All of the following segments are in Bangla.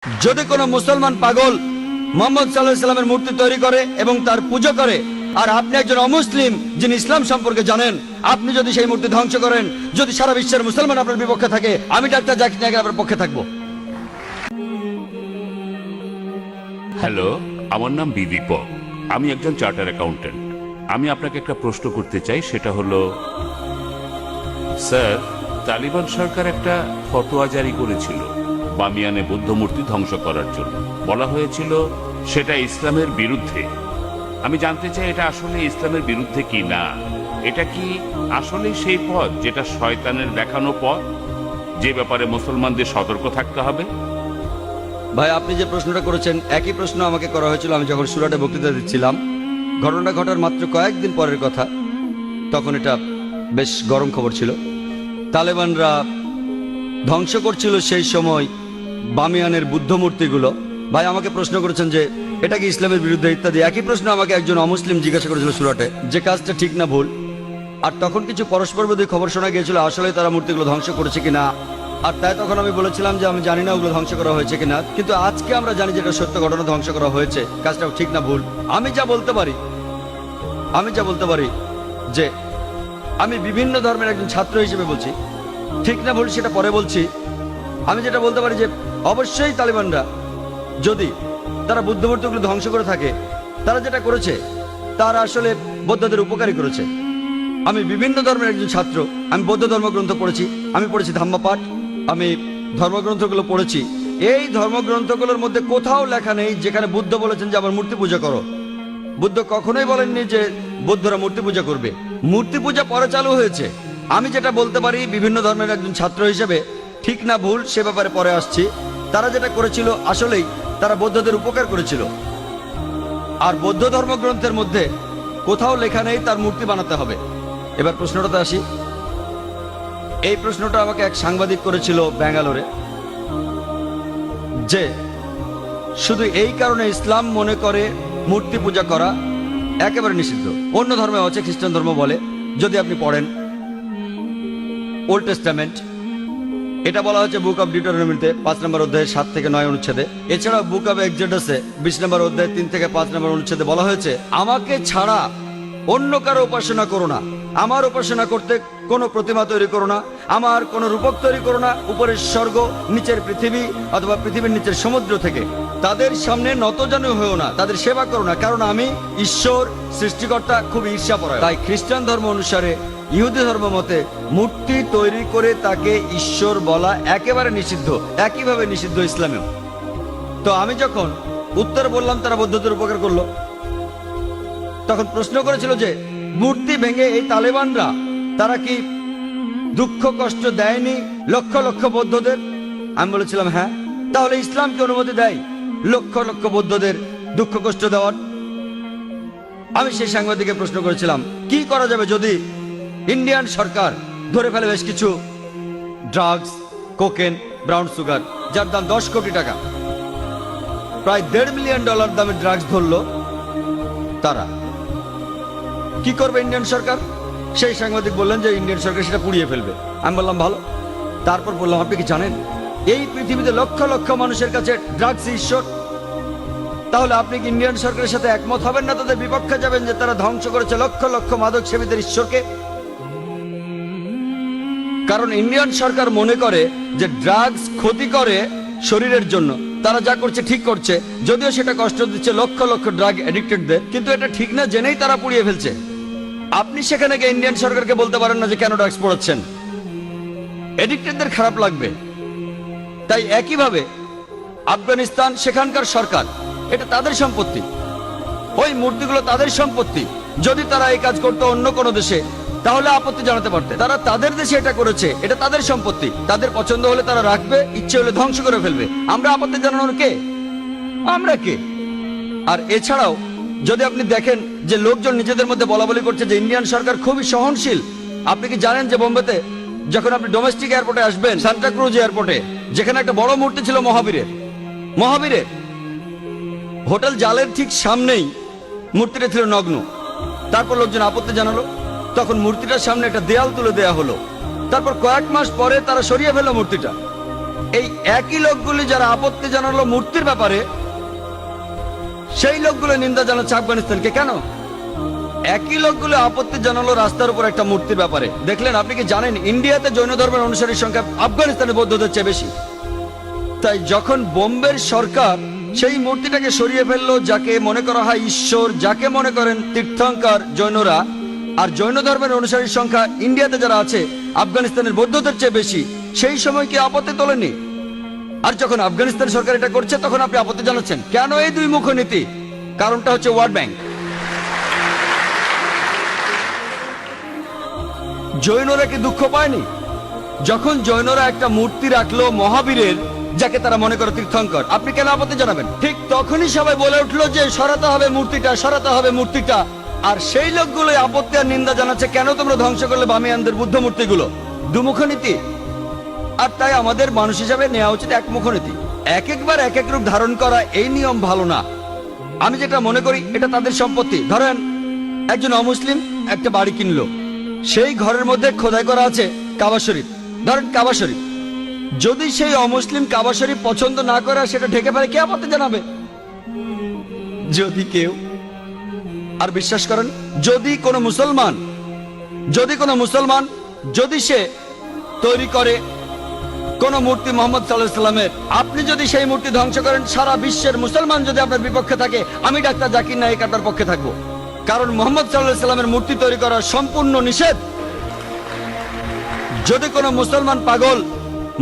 যদি কোনো মুসলমান পাগল মোহাম্মদ সাল্লাল্লাহু আলাইহি সাল্লামের মূর্তি তৈরি করে এবং তার পূজা করে, আর আপনি একজন অমুসলিম যিনি ইসলাম সম্পর্কে জানেন, আপনি যদি সেই মূর্তি ধ্বংস করেন, যদি সারা বিশ্বের মুসলমান আপনার বিপক্ষে থাকে, আমি ডাক্তার জাকির নায়েক আপনার পক্ষে থাকবো। হ্যালো, আমার নাম বিদীপক। আমি একজন চার্টার অ্যাকাউন্টেন্ট। আমি আপনাকে একটা প্রশ্ন করতে চাই, সেটা হলো, স্যার, তালিবান সরকার একটা ফতোয়া জারি করেছিল বামিয়ানে বৌদ্ধ মূর্তি ধ্বংস করার জন্য। বলা হয়েছিল সেটা ইসলামের বিরুদ্ধে। আমি জানতে চাই এটা আসলে ইসলামের বিরুদ্ধে কি না। এটা কি আসলে সেই পথ যেটা শয়তানের দেখানো পথ, যে ব্যাপারে মুসলমানদের সতর্ক থাকতে হবে? ভাই, আপনি যে প্রশ্নটা করেছেন একই প্রশ্ন আমাকে করা হয়েছিল আমি যখন সুরাটে বক্তৃতা দিচ্ছিলাম। ঘটনাটা ঘটার মাত্র কয়েকদিন পরের কথা। তখন এটা বেশ গরম খবর ছিল। তালেবানরা ধ্বংস করছিল সেই সময় বামিয়ানের বুদ্ধ মূর্তিগুলো। ভাই আমাকে প্রশ্ন করেছেন যে এটা কি ইসলামের বিরুদ্ধে ইত্যাদি। একই প্রশ্ন আমাকে একজন অমুসলিম জিজ্ঞাসা করেছিল সুরাটে, যে কাজটা ঠিক না ভুল। আর তখন কিছু পরস্পর বিরোধী খবর শোনা গিয়েছিল আসলে তারা মূর্তিগুলো ধ্বংস করেছে কিনা। আর তাই তখন আমি বলেছিলাম যে আমি জানি না ওগুলো ধ্বংস করা হয়েছে কিনা, কিন্তু আজকে আমরা জানি যে এটা সত্য ঘটনা, ধ্বংস করা হয়েছে। কাজটা ঠিক না ভুল, আমি যা বলতে পারি যে আমি বিভিন্ন ধর্মের একজন ছাত্র হিসেবে বলছি, ঠিক না ভুল সেটা পরে বলছি। আমি যেটা বলতে পারি যে অবশ্যই তালিবানরা যদি তারা বুদ্ধ মূর্তিগুলো ধ্বংস করে থাকে, তারা যেটা করেছে তারা আসলে বৌদ্ধদের উপকারী করেছে। আমি বিভিন্ন ধর্মের একজন ছাত্র, আমি বৌদ্ধ ধর্মগ্রন্থ পড়েছি, আমি পড়েছি ধাম্মাপাঠ, আমি ধর্মগ্রন্থগুলো পড়েছি। এই ধর্মগ্রন্থগুলোর মধ্যে কোথাও লেখা নেই যেখানে বুদ্ধ বলেছেন যে আবার মূর্তি পূজা করো। বুদ্ধ কখনোই বলেননি যে বৌদ্ধরা মূর্তি পূজা করবে। মূর্তি পূজা পরে চালু হয়েছে। আমি যেটা বলতে পারি বিভিন্ন ধর্মের একজন ছাত্র হিসেবে, ঠিক না ভুল সে ব্যাপারে পরে আসছি। তারা যেটা করেছিল আসলেই তারা বৌদ্ধদের উপকার করেছিল। আর বৌদ্ধ ধর্মগ্রন্থের মধ্যে কোথাও লেখা নেই তার মূর্তি বানাতে হবে। এবার প্রশ্নটাতে আসি। এই প্রশ্নটা আমাকে এক সাংবাদিক করেছিল ব্যাঙ্গালোরে, যে শুধু এই কারণে ইসলাম মনে করে মূর্তি পূজা করা একেবারে নিষিদ্ধ। অন্য ধর্মে আছে, খ্রিস্টান ধর্ম বলে, যদি আপনি পড়েন ওল্ড টেস্টামেন্ট, এটা বলা হচ্ছে বুক অব ডিউটেরোনমিতে 5 নম্বর অধ্যায়ে 7 থেকে 9 অনুচ্ছেদে। এছাড়াও বুক অব এক্সোডাসে 20 নম্বর অধ্যায়ে 3 থেকে 5 নম্বর অনুচ্ছেদে বলা হয়েছে আমাকে ছাড়া অন্য কারো উপাসনা করো না, আমার উপাসনা করতে কোনো প্রতিমা তৈরি করো না, আমার কোনো রূপক তৈরি করো না উপরের স্বর্গ নিচের পৃথিবী অথবা পৃথিবীর নিচের সমুদ্র থেকে। তাদের সামনে নতজানু হয়েও না, তাদের সেবা করো না, কারণ আমি ঈশ্বর সৃষ্টিকর্তা খুব ঈর্ষাপরায়ণ। তাই খ্রিস্টান ধর্ম অনুসারে, ইহুদি ধর্ম মতে মূর্তি তৈরি করে তাকে ঈশ্বর বলা একেবারে নিষিদ্ধ, একইভাবে নিষিদ্ধ ইসলামেও। তো আমি যখন উত্তর বললাম তারা বৌদ্ধদের উপকার করলো, তখন প্রশ্ন করেছিল যে মূর্তি ভেঙে এই তালেবানরা তারা কি দুঃখ কষ্ট দেয়নি লক্ষ লক্ষ বৌদ্ধদের? আমি বলেছিলাম হ্যাঁ। তাহলে ইসলাম কি অনুমতি দেয় লক্ষ লক্ষ বৌদ্ধদের দুঃখ কষ্ট দেওয়ার? আমি সেই সাংবাদিককে প্রশ্ন করেছিলাম কি করা যাবে যদি ইন্ডিয়ান সরকার ধরে ফেলে বেশ কিছু ড্রাগস, কোকেন, ব্রাউন সুগার, যার দাম 10 কোটি টাকা, প্রায় $1.5 মিলিয়ন দামের ড্রাগস ধরলো, তারা কি করবে ইন্ডিয়ান সরকার? সেই সাংবাদিক বললেন যে ইন্ডিয়ান সরকার সেটা পুড়িয়ে ফেলবে। আমি বললাম ভালো। তারপর বললাম আপনি কি জানেন এই পৃথিবীতে লক্ষ লক্ষ মানুষের কাছে ড্রাগস ঈশ্বর? তাহলে আপনি কি ইন্ডিয়ান সরকারের সাথে একমত হবেন না, তাদের বিপক্ষে যাবেন যে তারা ধ্বংস করেছে লক্ষ লক্ষ মাদক সেবীদের ঈশ্বরকে? কারণ ইন্ডিয়ান সরকার মনে করে যে ড্রাগস ক্ষতি করে শরীরের জন্য, তারা যা করছে ঠিক করছে, যদিও সেটা কষ্ট দিচ্ছে লক্ষ লক্ষ ড্রাগ এডিক্টেডদের, কিন্তু এটা ঠিক না জেনেই তারা পুড়িয়ে ফেলছে। আপনি সেখানে গিয়ে ইন্ডিয়ান সরকারকে বলতে পারেন না যে কেন ড্রাগস পড়াচ্ছেন, এডিক্টেডদের খারাপ লাগবে। তাই একইভাবে আফগানিস্তান, সেখানকার সরকার, এটা তাদের সম্পত্তি, ওই মূর্তিগুলো তাদের সম্পত্তি। যদি তারা এই কাজ করতো অন্য কোনো দেশে তাহলে আপত্তি জানাতে পারতে। তারা তাদের দেশে এটা করেছে, এটা তাদের সম্পত্তি, তাদের পছন্দ হলে তারা রাখবে, ইচ্ছে হলে ধ্বংস করে ফেলবে। আমরা আপত্তি জানানোর কে? আমরা কে? আর এছাড়াও যদি আপনি দেখেন যে লোকজন নিজেদের মধ্যে বলা বলি করছে যে ইন্ডিয়ান সরকার খুবই সহনশীল। আপনি কি জানেন যে বোম্বেতে যখন আপনি ডোমেস্টিক এয়ারপোর্টে আসবেন, সান্টা ক্রুজ এয়ারপোর্টে, যেখানে একটা বড় মূর্তি ছিল মহাবীরের হোটেল জালের ঠিক সামনেই মূর্তিটা ছিল নগ্ন। তারপর লোকজন আপত্তি জানালো, তখন মূর্তিটার সামনে একটা দেয়াল তুলে দেয়া হলো। তারপর কয়েক মাস পরে তারা সরিয়ে ফেললো মূর্তিটা। এই একই লোকগুলি যারা আপত্তি জানালো মূর্তির ব্যাপারে, সেই লোকগুলো নিন্দা জানাচ্ছে আফগানিস্তানকে। কেন? একই লোকগুলো আপত্তি জানালো রাস্তার উপর একটা মূর্তির ব্যাপারে। দেখলেন, আপনি কি জানেন ইন্ডিয়াতে জৈন ধর্মের অনুসারীর সংখ্যা আফগানিস্তানের বৌদ্ধদের চেয়ে বেশি? তাই যখন বোম্বের সরকার সেই মূর্তিটাকে সরিয়ে ফেললো, যাকে মনে করা হয় ঈশ্বর, যাকে মনে করেন তীর্থঙ্কর জৈনরা, আর জৈন ধর্মের অনুসারীর সংখ্যা ইন্ডিয়াতে যারা আছে আফগানিস্তানের বৌদ্ধদের চেয়ে বেশি, সেই সময় কি আপত্তি তোলেনি? আর যখন আফগানিস্তান সরকার এটা করছে তখন আপনি আপত্তি জানাচ্ছেন কেন? এই দুই মুখ নীতি। কারণটা হচ্ছে ওয়ার্ল্ড ব্যাংক। জৈনরা কি দুঃখ পায়নি যখন জৈনরা একটা মূর্তি রাখলো মহাবীরের, যাকে তারা মনে করে তীর্থঙ্কর? আপনি কেন আপত্তি জানাবেন? ঠিক তখনই সবাই বলে উঠলো যে সরাতে হবে মূর্তিটা, সরাতে হবে মূর্তিটা। আর সেই লোকগুলো আপত্তি আর নিন্দা জানাচ্ছে, কেন তোমরা ধ্বংস করলে বামিয়ানদের বুদ্ধ মূর্তিগুলো? দুমুখ নীতি। আর তাই আমাদের মানুষ হিসাবে নেওয়া উচিত একমুখ নীতি। এক একবার এক এক রূপ ধারণ করা, এই নিয়ম ভালো না। আমি যেটা মনে করি এটা তাদের সম্পত্তি। ধরেন একজন অমুসলিম একটা বাড়ি কিনলো, সেই ঘরের মধ্যে খোদাই করা আছে কাবা শরীফ। ধরেন কাবা শরীফ, যদি সেই অমুসলিম কাবা শরীফ পছন্দ না করে আর সেটা ঢেকে ফেলে, কে আপত্তি জানাবে? যদি কেউ। আর বিশ্বাস করেন, যদি কোনো মুসলমান যদি সে তৈরি করে কোন মূর্তি মোহাম্মদ সাল্লাল্লাহু আলাইহি সাল্লামের, আপনি যদি সেই মূর্তি ধ্বংস করেন, সারা বিশ্বের মুসলমান যদি আপনার বিপক্ষে থাকে, আমি ডাক্তার জাকির নায়েক আপনার পক্ষে থাকবো। কারণ মোহাম্মদ সাল্লাল্লাহু আলাইহি সাল্লামের মূর্তি তৈরি করা সম্পূর্ণ নিষেধ। যদি কোনো মুসলমান পাগল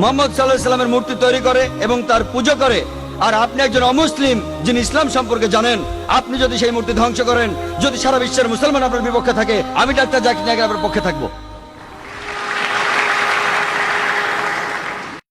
মোহাম্মদ সাল্লাল্লাহু আলাইহি সাল্লামের মূর্তি তৈরি করে এবং তার পুজো করে, আর আপনি একজন অমুসলিম যিনি ইসলাম সম্পর্কে জানেন, আপনি যদি সেই মূর্তি ধ্বংস করেন, যদি সারা বিশ্বের মুসলমান আপনার বিপক্ষে থাকে, আমি ডাক্তার জাকির নায়েক আপনার পক্ষে থাকবো।